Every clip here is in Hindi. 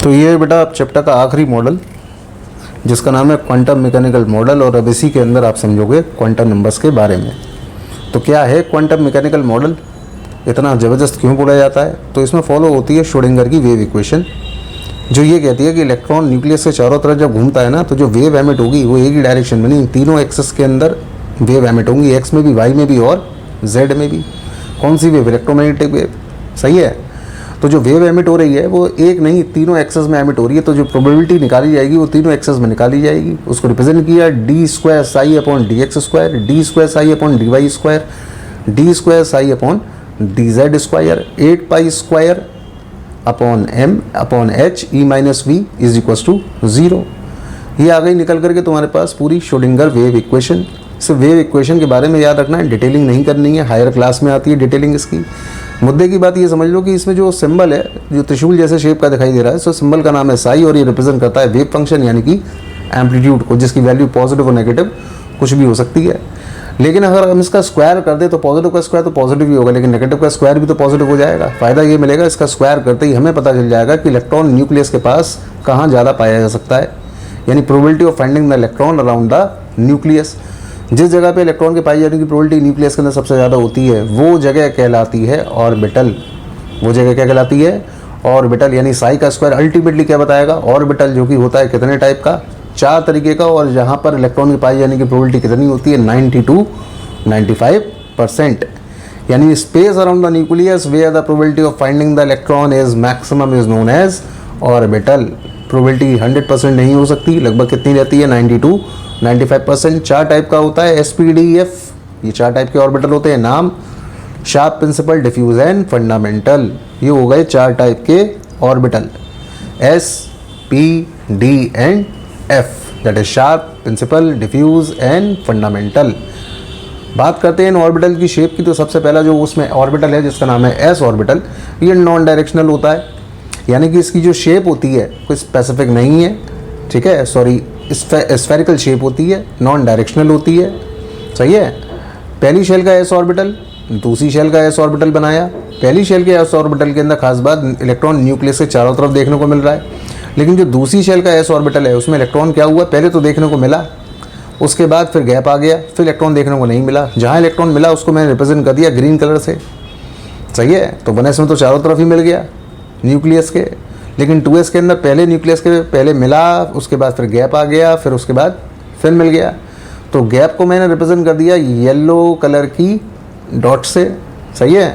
तो ये है बेटा आप चैप्टर का आखिरी मॉडल जिसका नाम है क्वांटम मैकेनिकल मॉडल, और अब इसी के अंदर आप समझोगे क्वांटम नंबर्स के बारे में। तो क्या है क्वांटम मैकेनिकल मॉडल, इतना ज़बरदस्त क्यों बोला जाता है? तो इसमें फॉलो होती है श्रोडिंगर की वेव इक्वेशन, जो ये कहती है कि इलेक्ट्रॉन न्यूक्लियस के चारों तरफ जब घूमता है ना, तो जो वेव एमिट होगी वो एक ही डायरेक्शन में नहीं, तीनों एक्सेस के अंदर वेव एमिट होंगी, एक्स में भी, वाई में भी और जेड में भी। कौन सी वेव? Electromagnetic wave. सही है। तो जो वेव एमिट हो रही है वो एक नहीं, तीनों एक्सेस में एमिट हो रही है। तो जो प्रोबेबिलिटी निकाली जाएगी वो तीनों एक्सेस में निकाली जाएगी। उसको रिप्रेजेंट किया D square psi upon D X square, D square psi upon D Y square, D square psi upon D Z square, 8 pi square upon M upon H E minus V is equals to 0। ये आ गई निकल करके तुम्हारे पास पूरी श्रोडिंगर वेव इक्वेशन। सिर्फ वेव इक्वेशन के बारे में याद रखना है, डिटेलिंग नहीं करनी है, हायर क्लास में आती है डिटेलिंग इसकी। मुद्दे की बात ये समझ लो कि इसमें जो सिंबल है, जो त्रिशूल जैसे शेप का दिखाई दे रहा है, सो सिंबल का नाम है साई, और ये रिप्रेजेंट करता है वेव फंक्शन यानी कि एम्पलीट्यूड को, जिसकी वैल्यू पॉजिटिव और नेगेटिव कुछ भी हो सकती है। लेकिन अगर हम इसका स्क्वायर कर दे तो पॉजिटिव का स्क्वायर तो पॉजिटिव ही होगा, लेकिन नेगेटिव का स्क्वायर भी तो पॉजिटिव हो जाएगा। फायदा ये मिलेगा, इसका स्क्वायर करते ही हमें पता चल जाएगा कि इलेक्ट्रॉन न्यूक्लियस के पास कहाँ ज़्यादा पाया जा सकता है, यानी probability of finding the electron around the nucleus. जिस जगह पे इलेक्ट्रॉन के पाई जाने की प्रोबेबिलिटी न्यूक्लियस के अंदर सबसे ज़्यादा होती है वो जगह कहलाती है ऑर्बिटल। वो जगह क्या कहलाती है? ऑर्बिटल। यानी साई का स्क्वायर अल्टीमेटली क्या बताएगा? ऑर्बिटल, जो कि होता है कितने टाइप का? 4 तरीके का, और जहाँ पर इलेक्ट्रॉन के पाई जाने की प्रोबेबिलिटी कितनी होती है? 90 to 95%। यानी space around the nucleus where the probability of finding the electron is maximum is known as orbital. Probability 100% नहीं हो सकती, लगभग कितनी रहती है? 90 to 95%। 4 टाइप का होता है SPDEF, ये 4 टाइप के ऑर्बिटल होते हैं। नाम: sharp, principal, diffuse and fundamental. ये हो गए 4 टाइप के orbital, S, P, D and F, that is sharp, principal, diffuse and fundamental. बात करते हैं इन ऑर्बिटल की शेप की, तो सबसे पहला जो उसमें ऑर्बिटल है जिसका नाम है S ऑर्बिटल, ये नॉन डायरेक्शनल होता है, यानी कि इसकी जो शेप होती है कोई स्पेसिफिक नहीं है, ठीक है, सॉरी, स्फेरिकल शेप होती है, नॉन डायरेक्शनल होती है। सही है। पहली शेल का S ऑर्बिटल, दूसरी शेल का S ऑर्बिटल बनाया। पहली शेल के S ऑर्बिटल के अंदर खास बात, इलेक्ट्रॉन न्यूक्लियस के चारों तरफ देखने को मिल रहा है, लेकिन जो दूसरी शेल का S ऑर्बिटल है उसमें इलेक्ट्रॉन क्या हुआ? पहले तो देखने को मिला, उसके बाद फिर गैप आ गया, फिर इलेक्ट्रॉन देखने को नहीं मिला। जहाँ इलेक्ट्रॉन मिला उसको मैंने रिप्रेजेंट कर दिया ग्रीन कलर से। सही है। तो 1s में तो चारों तरफ ही मिल गया न्यूक्लियस के, लेकिन 2s के अंदर पहले न्यूक्लियस के पहले मिला, उसके बाद फिर गैप आ गया, फिर उसके बाद फिर मिल गया। तो गैप को मैंने रिप्रेजेंट कर दिया येलो कलर की डॉट से। सही है।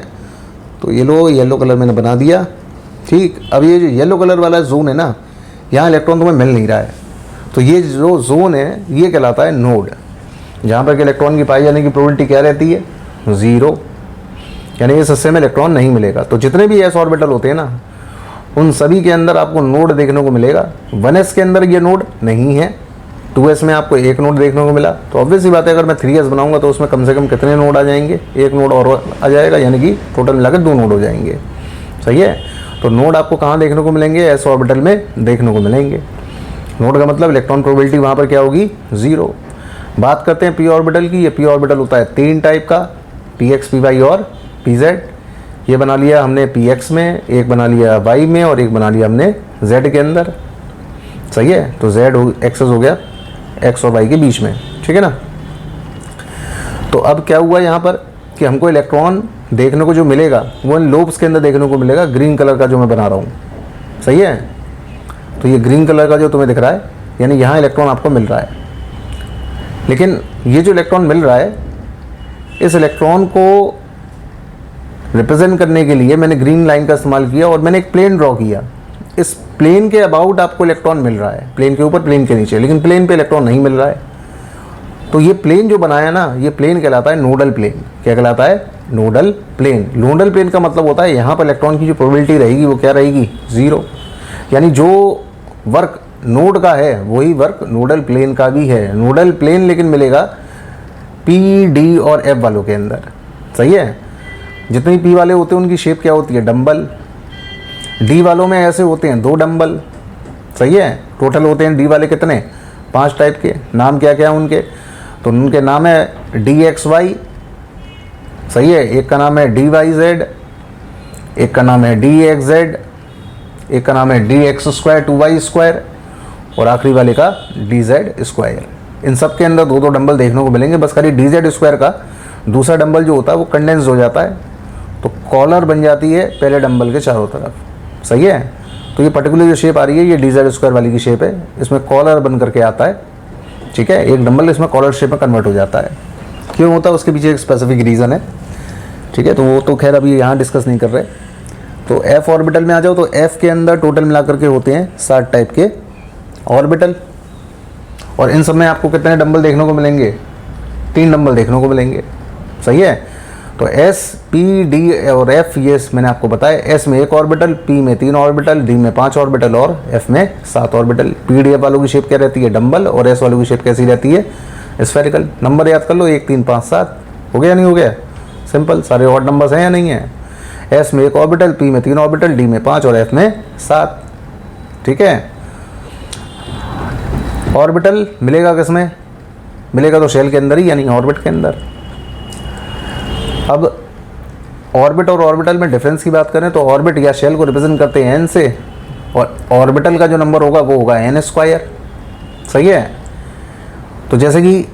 तो येलो कलर मैंने बना दिया। ठीक। अब ये जो येलो कलर वाला जोन है ना, यहाँ इलेक्ट्रॉन तुम्हें मिल नहीं रहा है, तो ये जो जोन है ये कहलाता है नोड, जहाँ पर इलेक्ट्रॉन की पाई जाने की प्रोबेबिलिटी क्या रहती है? 0। यानी इस हिस्से में इलेक्ट्रॉन नहीं मिलेगा। तो जितने भी S ऑर्बिटल होते हैं ना, उन सभी के अंदर आपको नोड देखने को मिलेगा। 1s के अंदर ये नोड नहीं है, 2s में आपको एक नोड देखने को मिला। तो ऑब्वियस सी बात है, अगर मैं 3s बनाऊंगा तो उसमें कम से कम कितने नोड आ जाएंगे? एक नोड और आ जाएगा, यानी कि टोटल मिलाकर 2 नोड हो जाएंगे। सही है। तो नोड आपको कहाँ देखने को मिलेंगे? S ऑर्बिटल में देखने को मिलेंगे। नोड का मतलब इलेक्ट्रॉन प्रोबेबिलिटी वहाँ पर क्या होगी? 0। बात करते हैं p ऑर्बिटल की। ये p ऑर्बिटल होता है 3 टाइप का, px, py और pz। ये बना लिया हमने px में, एक बना लिया y में, और एक बना लिया हमने z के अंदर। सही है। तो z एक्सेस हो गया x और y के बीच में, ठीक है ना। तो अब क्या हुआ यहाँ पर कि हमको इलेक्ट्रॉन देखने को जो मिलेगा वो इन लोब्स के अंदर देखने को मिलेगा, ग्रीन कलर का जो मैं बना रहा हूँ। सही है। तो ये ग्रीन कलर का जो तुम्हें दिख रहा है, यानी यहाँ इलेक्ट्रॉन आपको मिल रहा है। लेकिन ये जो इलेक्ट्रॉन मिल रहा है, इस इलेक्ट्रॉन को रिप्रेजेंट करने के लिए मैंने ग्रीन लाइन का इस्तेमाल किया, और मैंने एक प्लेन ड्रॉ किया। इस प्लेन के अबाउट आपको इलेक्ट्रॉन मिल रहा है, प्लेन के ऊपर, प्लेन के नीचे, लेकिन प्लेन पे इलेक्ट्रॉन नहीं मिल रहा है। तो ये प्लेन जो बनाया ना, ये प्लेन कहलाता है नोडल प्लेन। क्या कहलाता है? Nodal plane. नोडल प्लेन का मतलब होता है यहाँ पर इलेक्ट्रॉन की जो प्रोबेबिलिटी रहेगी वो क्या रहेगी? 0। यानी जो वर्क नोड का है वही वर्क नोडल प्लेन का भी है। नोडल प्लेन लेकिन मिलेगा P, D और F वालों के अंदर। सही है। जितने P वाले होते हैं उनकी शेप क्या होती है? डंबल। D वालों में ऐसे होते हैं 2 डंबल। सही है। टोटल होते हैं D वाले कितने? 5 टाइप के। नाम क्या क्या है उनके? तो उनके नाम है DXY। सही है। एक का नाम है DYZ, एक का नाम है DXZ, एक का नाम है D X square 2y square और आखिरी वाले का डी जेड स्क्वायर। इन सब के अंदर दो दो डंबल देखने को मिलेंगे, बस खाली डी जेड स्क्वायर का दूसरा डंबल जो होता है वो कंडेंस हो जाता है, तो कॉलर बन जाती है पहले डंबल के चारों तरफ। सही है, तो ये पर्टिकुलर जो शेप आ रही है ये डी जेड स्क्वायर वाली की शेप है, इसमें कॉलर बन करके आता है। ठीक है, एक डंबल इसमें कॉलर शेप में कन्वर्ट हो जाता है। क्यों होता है उसके पीछे एक स्पेसिफिक रीज़न है। ठीक है, तो वो तो खैर अभी यहाँ डिस्कस नहीं कर रहे। तो एफ ऑर्बिटल में आ जाओ, तो एफ के अंदर टोटल मिलाकर के होते हैं 60 टाइप के ऑर्बिटल, और इन सब में आपको कितने डंबल देखने को मिलेंगे? 3 डंबल देखने को मिलेंगे। सही है, तो एस पी डी और एफ ये मैंने आपको बताया, एस में 1 ऑर्बिटल, पी में 3 ऑर्बिटल, डी में 5 ऑर्बिटल और एफ में 7 ऑर्बिटल। पी डी एफ वालों की शेप क्या रहती है? डंबल, और एस वालों की शेप कैसी रहती है? स्फेरिकल। नंबर याद कर लो, 1 3 5 7। हो गया नहीं हो गया? सिंपल, सारे ऑड नंबर्स हैं या नहीं है? एस में 1 ऑर्बिटल, पी में 3 ऑर्बिटल, डी में 5 और एफ में 7। ठीक है, ऑर्बिटल मिलेगा किसमें? मिलेगा तो शेल के अंदर ही, यानी ऑर्बिट के अंदर। अब ऑर्बिट और ऑर्बिटल में डिफरेंस की बात करें तो ऑर्बिट या शेल को रिप्रेजेंट करते हैं एन से, और ऑर्बिटल का जो नंबर होगा वो होगा एन स्क्वायर। सही है, तो जैसे कि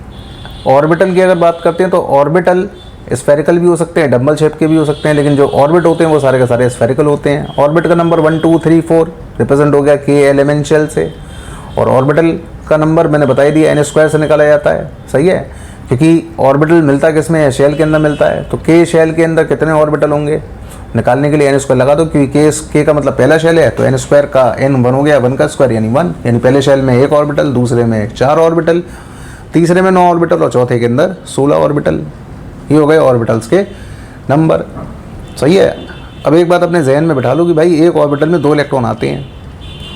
ऑर्बिटल की अगर बात करते हैं तो ऑर्बिटल स्फेरिकल भी हो सकते हैं, डबल शेप के भी हो सकते हैं, लेकिन जो ऑर्बिट होते हैं वो सारे के सारे स्फेरिकल होते हैं। ऑर्बिट का नंबर 1 2 3 4 रिप्रेजेंट हो गया के एलिमेंशियल से, और ऑर्बिटल का नंबर मैंने बता ही दिया एन स्क्वायर से निकाला जाता है। सही है, क्योंकि ऑर्बिटल मिलता किस में है? शेल के अंदर मिलता है। तो के शेल के अंदर कितने ऑर्बिटल होंगे? निकालने के लिए एन स्क्वायर लगा दो, क्योंकि के का मतलब पहला शेल है, तो एन स्क्वायर का एन 1 हो गया, 1 का स्क्वायर यानी 1, यानी पहले शेल में 1 ऑर्बिटल, दूसरे में 4 ऑर्बिटल, तीसरे में 9 ऑर्बिटल और चौथे के अंदर 16 ऑर्बिटल। ये हो गए ऑर्बिटल्स के नंबर। सही है, अब एक बात अपने जहन में बिठा लो कि भाई एक ऑर्बिटल में 2 इलेक्ट्रॉन आते हैं,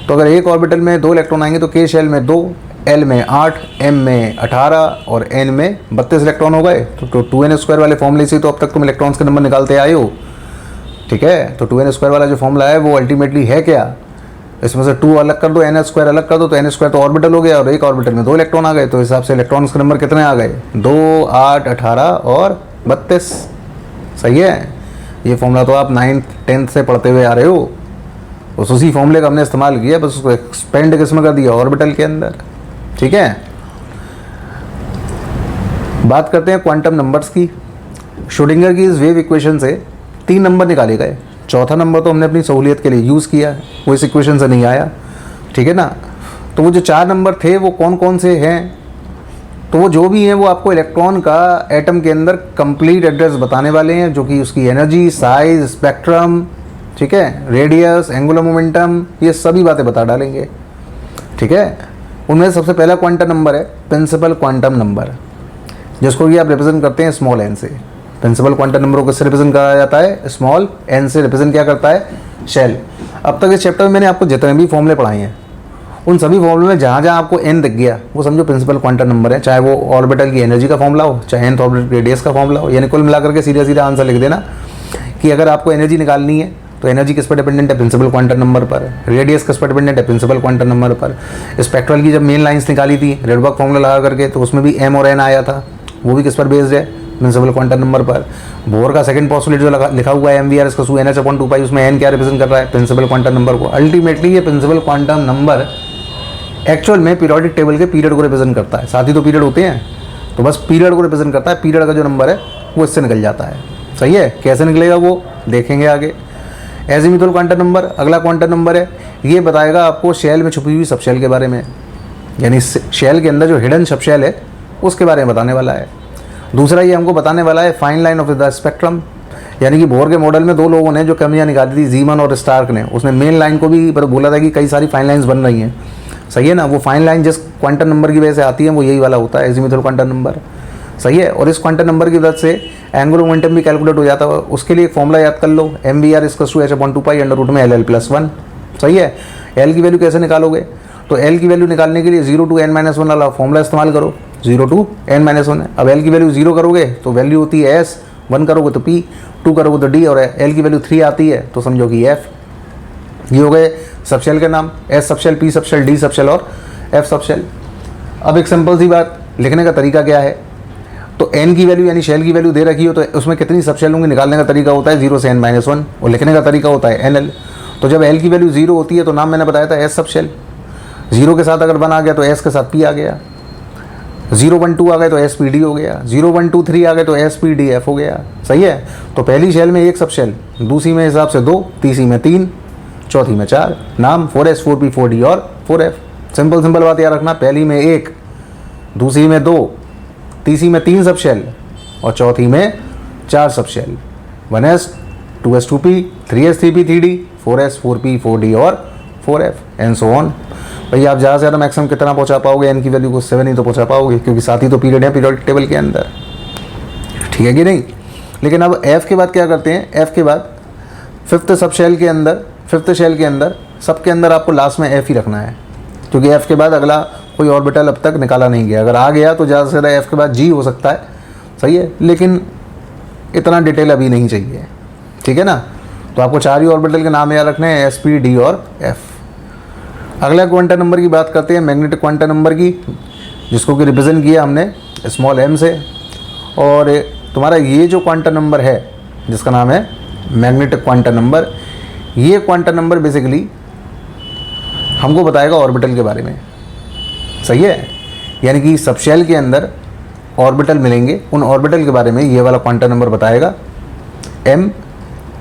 तो अगर एक ऑर्बिटल में 2 इलेक्ट्रॉन आएंगे तो के शेल में 2, एल में 8, एम में 18 और एन में 32 इलेक्ट्रॉन हो गए। तो 2n स्क्वायर वाले फॉर्मूले से तो अब तक तुम इलेक्ट्रॉन्स के नंबर निकालते आए हो। ठीक है, तो 2n स्क्वायर वाला जो फॉर्मूला है वो अल्टीमेटली है क्या? इसमें से 2 अलग कर दो, n स्क्वायर अलग कर दो, तो n स्क्वायर तो ऑर्बिटल हो गया और एक ऑर्बिटल में 2 इलेक्ट्रॉन आ गए, तो हिसाब से इलेक्ट्रॉन्स के नंबर कितने आ गए? 2, 8, 18 और 32। सही है, ये फॉर्मूला तो आप 9th 10th से पढ़ते हुए आ रहे हो, बस उसी फॉर्मूले का हमने इस्तेमाल किया, बस उसको एक्सपेंड किसमें कर दिया? ऑर्बिटल के अंदर। ठीक है, बात करते हैं क्वांटम नंबर्स की। श्रोडिंगर की इस वेव इक्वेशन से 3 नंबर निकाले गए, चौथा नंबर तो हमने अपनी सहूलियत के लिए यूज़ किया, वो इस इक्वेशन से नहीं आया। ठीक है ना, तो वो जो 4 नंबर थे वो कौन कौन से हैं? तो वो जो भी हैं वो आपको इलेक्ट्रॉन का एटम के अंदर कंप्लीट एड्रेस बताने वाले हैं, जो कि उसकी एनर्जी, साइज, स्पेक्ट्रम, ठीक है, रेडियस, एंगुलर मोमेंटम, ये सभी बातें बता डालेंगे। ठीक है, उनमें सबसे पहला क्वांटम नंबर है प्रिंसिपल क्वांटम नंबर, जिसको कि आप रिप्रेजेंट करते हैं स्मॉल एन से। प्रिंसिपल क्वांटम नंबर को किससे रिप्रेजेंट करा जाता है? स्मॉल एन से। रिप्रेजेंट क्या करता है? शेल। अब तक इस चैप्टर में मैंने आपको जितने भी फॉर्मूले पढ़ाए हैं उन सभी फॉर्मूले में जहाँ जहाँ आपको एन दिख गया वो समझो प्रिंसिपल क्वांटम नंबर है, चाहे वो ऑर्बिटल की एनर्जी का फॉर्मूला हो, चाहे nth ऑर्बिटल रेडियस का फॉर्मूला हो। यानी कुल मिलाकर के सीधा सीधा आंसर लिख देना कि अगर आपको एनर्जी निकालनी है तो एनर्जी किस पर डिपेंडेंट है? प्रिंसिपल क्वांटम नंबर पर। रेडियस किस पर डिपेंडेंट है? प्रिंसिपल क्वांटम नंबर पर। स्पेक्ट्रल की जब मेन लाइंस निकाली थी रेडबर्ग फॉर्मूला लगा करके, तो उसमें भी एम और एन आया था, वो भी किस पर बेस्ड है? प्रिंसिपल क्वांटम नंबर पर। बोर का सेकंड पोस्टुलेट जो लिखा हुआ है MVR इसका NH/2π, उसमें एन क्या रिप्रेजेंट कर रहा है? प्रिंसिपल क्वांटम नंबर को। अल्टीमेटली ये प्रिंसिपल क्वांटम नंबर एक्चुअल में पीरियोडिक टेबल के पीरियड को रिप्रेजेंट करता है। साथ ही तो पीरियड होते हैं, तो बस पीरियड को रिप्रेजेंट करता है। पीरियड का जो नंबर है वो इससे निकल जाता है। सही है, कैसे निकलेगा वो देखेंगे आगे। एजीमुथल क्वांटम नंबर अगला क्वांटम नंबर है, ये बताएगा आपको शेल में छुपी हुई सबशेल के बारे में, यानी शेल के अंदर जो हिडन सबशेल है उसके बारे में बताने वाला है। दूसरा ये हमको बताने वाला है fine line of the spectrum, यानी कि बोर के मॉडल में 2 लोगों ने जो कमियां निकाली थी, जीमन और स्टार्क ने, उसने मेन लाइन को भी बोला था कि कई सारी फाइन लाइन्स बन रही हैं। सही है ना, वो फाइन लाइन जिस क्वांटम नंबर की वजह से आती है वो यही वाला होता है, एजीमुथल क्वांटम नंबर। सही है, और इस क्वांटम नंबर की वजह से एंगुलर मोमेंटम भी कैलकुलेट हो जाता है। उसके लिए एक फॉर्मूला याद कर लो, MVR = H/2π LL+1। सही है, L की वैल्यू कैसे निकालोगे? तो L की वैल्यू निकालने के लिए 0 to n-1 वाला फॉर्मूला इस्तेमाल करो, 0 to n-1। अब L की वैल्यू 0 करोगे तो वैल्यू होती है S, 1 करोगे तो P, 2 करोगे तो D, और L की वैल्यू 3 आती है तो समझो कि F। ये हो गए सबशेल के नाम, S subshell, P subshell, D subshell और F सबशेल। अब एक सिंपल सी बात, लिखने का तरीका क्या है? तो n की वैल्यू यानी शेल की वैल्यू दे रखी हो तो उसमें कितनी सबशेल होंगी निकालने का तरीका होता है 0 से n-1, और लिखने का तरीका होता है NL। तो जब एल की वैल्यू 0 होती है तो नाम मैंने बताया था एस सब शेल। 0 के साथ अगर 1 आ गया तो एस के साथ पी आ गया, 0 1 2 आ गए तो एस पी डी हो गया, 0 1 2 3 आ गए तो एस पी डी एफ हो गया। सही है। तो पहली शेल में एक सब शेल, दूसरी में हिसाब से 2, तीसरी में 3, चौथी में 4। नाम 4S 4P 4D और 4F। सिंपल सिंपल बात याद रखना, पहली में 1, दूसरी में 2, तीसरी में 3 सब शेल और चौथी में 4 सब shell. 1S 2S 2P 3S 3P 3D 4S 4P 4D और 4F एंड सो ऑन। भाई आप ज़्यादा से ज़्यादा मैक्सिमम कितना पहुंचा पाओगे, एन की वैल्यू को 7 ही तो पहुंचा पाओगे, क्योंकि 7 ही तो पीरियड है पीरियोडिक टेबल के अंदर। ठीक है कि नहीं। लेकिन अब एफ के बाद क्या करते हैं, एफ के बाद फिफ्थ सब शेल के अंदर, फिफ्थ शेल के अंदर सबके अंदर आपको लास्ट में एफ ही रखना है, क्योंकि एफ के बाद अगला कोई ऑर्बिटल अब तक निकाला नहीं गया। अगर आ गया तो ज़्यादा से ज़्यादा एफ के बाद जी हो सकता है। सही है, लेकिन इतना डिटेल अभी नहीं चाहिए। ठीक है ना। तो आपको 4 ही ऑर्बिटल के नाम याद रखने हैं, एस पी डी और एफ। अगला क्वांटम नंबर की बात करते हैं, मैग्नेटिक क्वांटम नंबर की, जिसको कि रिप्रेजेंट किया हमने स्मॉल m से। और तुम्हारा ये जो क्वांटम नंबर है जिसका नाम है मैग्नेटिक क्वांटम नंबर, ये क्वांटम नंबर बेसिकली हमको बताएगा ऑर्बिटल के बारे में। सही है। यानी कि सबशेल के अंदर ऑर्बिटल मिलेंगे, उन ऑर्बिटल के बारे में ये वाला क्वांटम नंबर बताएगा m।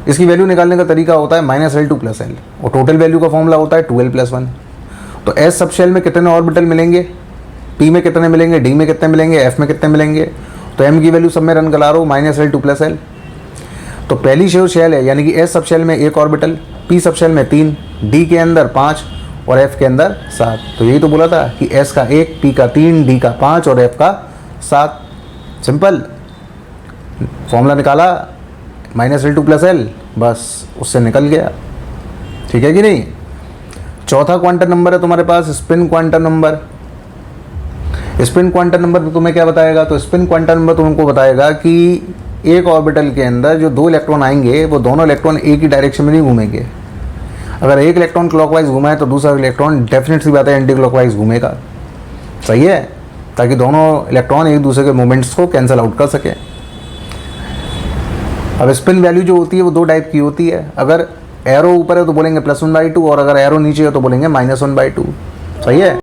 इसकी वैल्यू निकालने का तरीका होता है -L2 + L, और टोटल वैल्यू का फॉर्मूला होता है 2L + 1। तो S सबशेल में कितने ऑर्बिटल मिलेंगे, P में कितने मिलेंगे, D में कितने मिलेंगे, F में कितने मिलेंगे। तो M की वैल्यू सब में रन करा रहा हूँ -L2 + L। तो पहली शेल है यानी कि S सबशेल में 1 ऑर्बिटल, P सबशेल में 3, D के अंदर 5 और F के अंदर 7। तो यही तो बोला था कि S का 1, P का 3, D का 5 और F का 7। सिंपल फॉर्मूला निकाला -L2 + L, बस उससे निकल गया। ठीक है कि नहीं। चौथा क्वांटम नंबर है तुम्हारे पास spin quantum number. Spin quantum number तुम्हें क्या बताएगा, तो स्पिन क्वांटम नंबर तुमको बताएगा कि एक ऑर्बिटल के अंदर जो 2 इलेक्ट्रॉन आएंगे वो दोनों इलेक्ट्रॉन एक ही डायरेक्शन में नहीं घूमेंगे। अगर एक इलेक्ट्रॉन क्लॉकवाइज घूमा है तो दूसरा इलेक्ट्रॉन डेफिनेट सी बात है एंटी क्लॉकवाइज घूमेगा। सही है, ताकि दोनों इलेक्ट्रॉन एक दूसरे के मूवमेंट्स को कैंसिल आउट कर सकें। अब स्पिन वैल्यू जो होती है वो 2 टाइप की होती है। अगर एरो ऊपर है तो बोलेंगे +1/2, और अगर एरो नीचे है तो बोलेंगे -1/2। सही है।